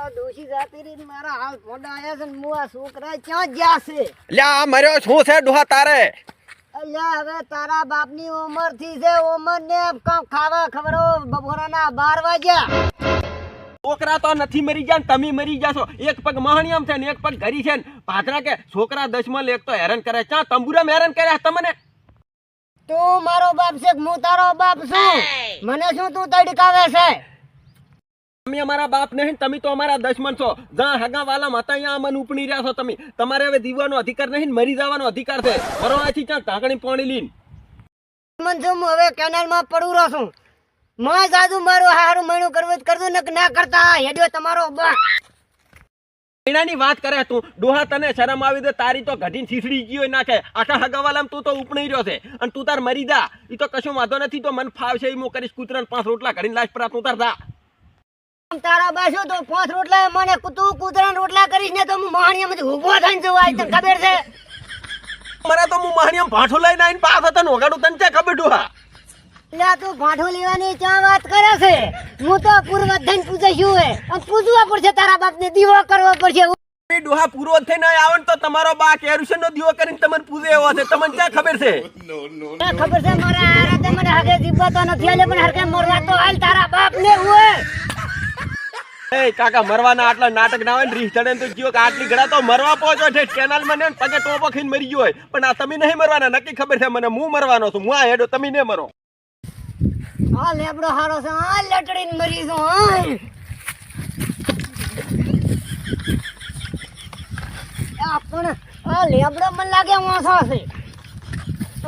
ડોશી જાતી રહી મારા હાલ ફોડા આયા છે ને મુઆ છોકરા ક્યાં ગયા છે લ્યા આ મર્યો શું છે ડોહા તારે અલ્યા હવે તારા બાપની ઉંમર થી છે ઉંમર ને ખાવા ખબરો બપોરના 12 વાગ્યા છોકરા તો નથી મરી ગયા ને તમે મરી જાશો એક પગ મહણિયમ છે ને એક પગ ઘરી છે ને પાથરા કે છોકરા દશમલ એક તો હેરાન કરે ચા તંબુરામ હેરાન કર્યા તમને તું મારો બાપ છે હું તારો બાપ છું મને શું તું તડકાવે છે તમે અમારા બાપ નહીં તમે તો અમારા દશમન છો જ્યાં હગા વાલા હતા અહીંયા અમને ઉપણી રહ્યા છો તમે તમારે હવે દીવાનો અધિકાર નહીં મરી જવાનો અધિકાર છે મરવાથી ક્યાં ઢાંકણી પાણી લીન મન છું હું હવે કેનાલમાં પડું રહું છું માં જાદુ મારું હારું મહિનું કરવું કરતું ને ના કરતા હેડ્યો તમારો બાપ એનાની વાત કરે તું ડોહા તને શરમ આવી દે તારી તો ઘટીને ખીસડી ગયો નાખે આખા હગાવાલામ તું તો ઉપણી રહ્યો છે અને તું તાર મરી જા ઈ તો કશું વાંધો નથી તો મન ફાવશે ઈ હું કરીશ કૂતરાને 5 રોટલા ઘડીને લાશ પર તું તાર જા તારા બાસુ તો 5 રોટલા મને તું કૂતરાના રોટલા કરીશ ને તો હું મહાણિયામાંથી ઊભો થઈને જવું આજ તને ખબર છે મને તો હું મહાણિયામ ભાઠો લઈને આવીને પાસ હતા ને ઓગાડું તને ચા ખબર ડોહા લ્યા તું ભાઠો લેવાની ક્યાં વાત કરે છે હું તો પૂર્વ ધન પૂછ્યું હે અને પૂછવા પડશે તારા બાપને દીવો કરવો પડશે ડોહા પૂરો થઈને આવે તો તમારો બા કેરુશન નો દીવો કરીને તમને પૂજે એવો છે તમને ક્યાં ખબર છે ખબર છે મારા હારે તે મને હગે જીવતો નથી આલે પણ હરકે મરવા તો હાલ તારા બાપને હોય એ કાકા મરવાના આટલા નાટક ના હોય ને રીસ ચડે તો જીવો કે આટલી ઘડા તો મરવા પહોંચો છે કેનાલ માં ને પગે ટોપો ખીને મરી ગયો હોય પણ આ તમે નહીં મરવાના નક્કી ખબર છે મને હું મરવાનો છું હું આ હેડો તમે ને મરો આ લેબડો હારો છે આ લટડીને મરી છું હા પણ આ લેબડો મને લાગે વાંસો છે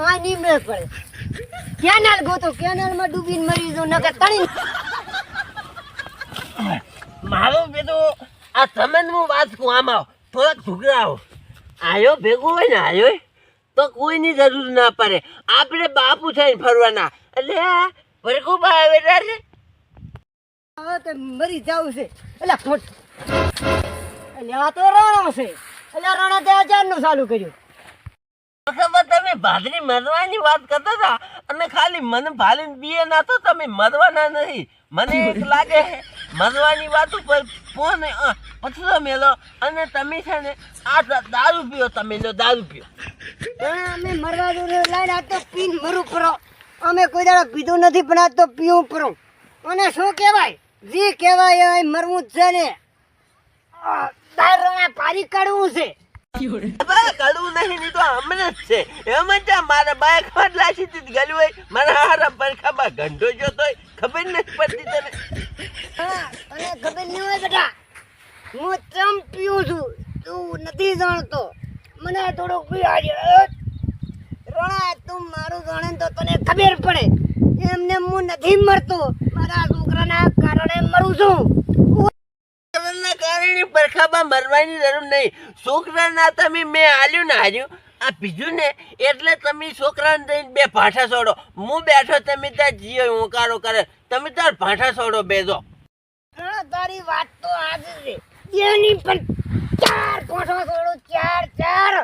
આ નીમે પડે કેનાલ ગોતો કેનાલ માં ડૂબીને મરી છું નકર તણી મારો બેટો આ તમે હું વાત કહું આમાં થોડાક ઝઘડાઓ આયો ભેગું હોય ને આયો તો કોઈની જરૂર ના પડે આપણે બાપુ થઈને ફરવાના એટલે ભરખું આવે છે હવે તો મરી જાવ છે એટલે ફોટ એટલે આ તો રણો છે એટલે રણા તે અચાનક ચાલુ કર્યું તમે ભાદરી મરવાની વાત કરતા હતા અને ખાલી મને ભાલીને બીએ ના તો તમે મરવાના નહીં મને એક લાગે મરવાની વાત ઉપર ફોન પથરો મેલો અને તમે છે ને આ દારૂ પીઓ તમે લો દારૂ પીઓ અમે મરવા દો લાઈન આ તો પીન મરું પરો અમે કોઈ દાડો પીધું નથી પણ આ તો પીવું પરો અને શું કહેવાય જે કહેવાય એ મરવું જ છે ને દારૂ પારી કાઢવું છે કડવું નહીં તો હમણાં જ છે એમાં ત્યાં મારા બાય ખબર લાશી હતી ગયું હોય મારા હારા પરખામાં ઘંટો જોતો હોય ખબર નથી પડતી તને અને ખબર નહીં હોય બેટા હું ચમ પીવું છું તું નથી જાણતો મને થોડુંક પીવાડે રોણા તું મારું જાણે તો તને ખબર પડે એમને હું નથી મરતો મારા છોકરાના કારણે મરું છું કારણે પરખામાં મરવાની જરૂર નહીં છોકરાના તમે મેં હાલ્યું ને હાર્યું આ બીજું ને એટલે તમે છોકરાને દઈને બે ભાઠા છોડો હું બેઠો તમે ત્યાં જીઓ હોંકારો કરે તમે તાર ભાઠા છોડો બેજો તારી વાત તો આજે છે એની પણ 4 ભાઠા છોડો 4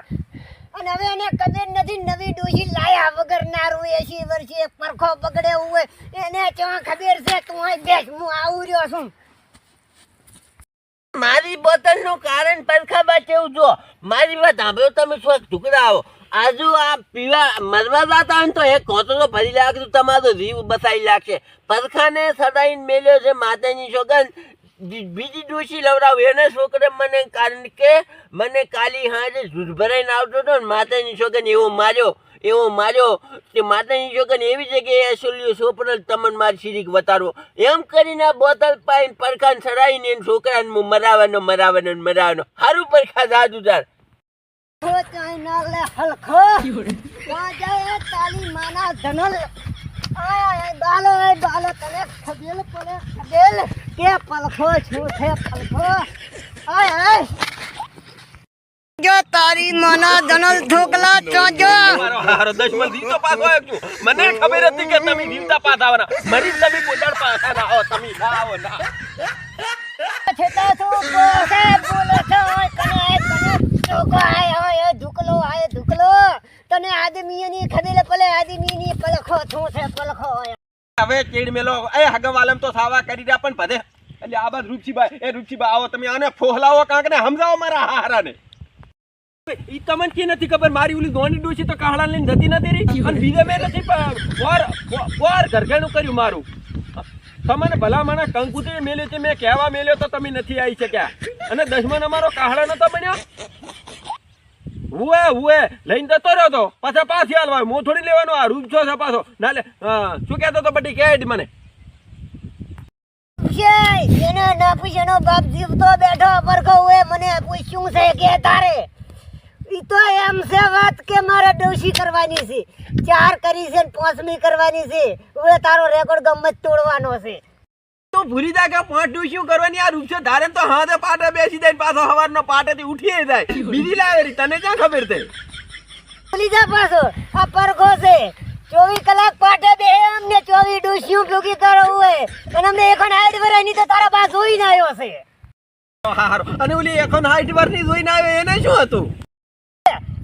અને હવે એને કદર નથી નવી ડોશી લાયા વગર નારું 80 વર્ષે પરખો પકડે હોય એને ચા ખબર છે તું અહીં બેસ હું આવું રહ્યો છું મારી બોતલ નું કારણ પરખાબા કેવું જો મારી વાત સાંભળો તમે શું ટુકડા આવો આજુ આ પીવા મરવા જતા હોય ને તો એક કોતરો ભરી લાગતું તમારો જીવ બતાવી લાગશે પરખાને સડાઈને મેલ્યો છે માતાની સોગન બીજી ડોશી લવડાવ એને છોકરે મને કારણ કે મને કાલી હાજે જૂઠ ભરાઈને આવતો હતો ને માતાની સોગન એવો માર્યો કે માતાની સોગન એવી જગ્યાએ સોલ્યો સોપડલ તમને મારી શીરીક વતાડવો એમ કરીને આ બોતલ પાઈને પરખાને સડાઈને એને છોકરાને હું મરાવાનો સારું પરખા જાદુ તાર તાલી માના ધનલ બાલો તને ખબેલ કે પલખો છું છે પલખો જો તારી માના ધનલ ઠોકલા ચોજો મારો હારો દશમન દીતો પાછો આવ્યો છું મને ખબર હતી કે તમે દીવતા પાછા આવવાના મરી તમે પોતાડ પાછા ના આવો તમે ના આવો ના છેતા તું કોસે બોલે છે કને ચોકો આય ધુકલો તને આદમીની ખબેલ પલે આદમીની પલખો છું છે પલખો હવે ચીડ મેલો એ હગવાલમ તો સાવા કરી રહ્યા પણ ભદે એટલે આ બાદ રૂપસીબા આવો તમે આને ફોહલાવો કાંક ને સમજાવો મારા હારાને ઈ તમને કે નથી ખબર મારી ઓલી દોની ડોશી તો કાહડા લઈને જતી નથી રહી અને બીજે મેં નથી વાર ઘરઘેણું કર્યું મારું તમને ભલા મને કંકુતરી મેલ્યો છે મેં કહેવા મેલ્યો તો તમે નથી આવી શક્યા અને દશમન અમારો કાહડા નતો બન્યો હુએ લઈને જતો રહ્યો તો પાછા પાછી હાલવા હું થોડી લેવાનો આ રૂપ છો છે પાછો ના લે શું કહેતો તો બધી કહે મને એને ના પૂછેનો બાપ જીવતો બેઠો પરખો હોય મને પૂછ્યું છે કે તારે ઈ તો એમ છે વાત કે મારે ડોશી કરવાની છે 4 કરી છે 5મી કરવાની છે હવે તારો રેકોર્ડ ગમત તોડવાનો છે તો ભૂલી જા કે 5 ડોશીઓ કરવાની આ રૂપ છે ધારે તો હા તો પાટે બેસી જાય પાછો સવારનો પાટેથી ઉઠી જાય બીજી લાવેરી તને ક્યાં ખબર છે ભૂલી જા પાછો આ પરખો છે 24 કલાક પાટે બે અમને 24 ડોશીઓ ભૂગી કરવું હોય અને અમને એકણ હાઈટ વરાની તો તારા પાસે જોઈને આવ્યો છે હારું અને ઓલી એકન હાઈટ વરની જોઈને આવે એને શું હતું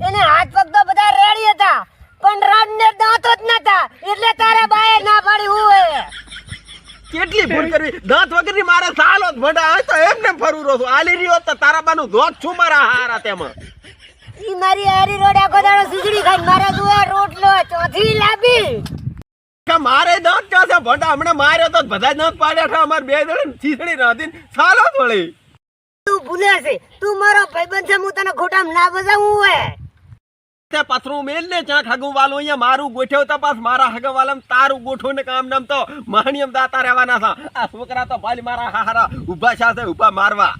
એને હાથ પગ તો બધા રેડી હતા પણ રાડને દાંતો જ નતા એટલે તારે બાએ ના પાડી હોય કેટલી ભૂલ કરવી દાંત વગરની મારા સાલો જ ભડા આ તો એમને ફરું રહ્યો છું આલી રહ્યો તો તારા બાનું ધોત છું મારા હારા તેમાં ઈ મારી હારી રોડ આખો દાડો ખીચડી ખાઈ મારા જોયા રોટલો ચોથી લાવી કે મારે દાંત ક્યાં છે ભડા હમણાં માર્યો તો બધા દાંત પાડ્યા હતા અમાર બે જણ ખીચડી રાંધીને સાલો જ વળી તું ભૂલે છે તું મારો ભાઈબંધ છે હું તને ખોટામ ના બજાવું હોય તે પથરું મેલ ને ચાક હગું વાલું અહીંયા મારું ગોઠ્યો તપાસ મારા હગા વાલમ તારું ગોઠવું ને કામ નામ તો મહાનિયમ દાતા રહેવાના હતા આ છોકરા તો ભાલી મારા હારા ઊભા છે ઊભા મારવા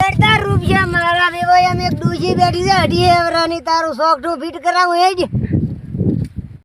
કરતા રૂપિયા મારા વેવાય એમ એક ડૂજી બેઠી છે 2.5 વર્ષની તારું શોખ ઠું ફીટ કરાવું એ જ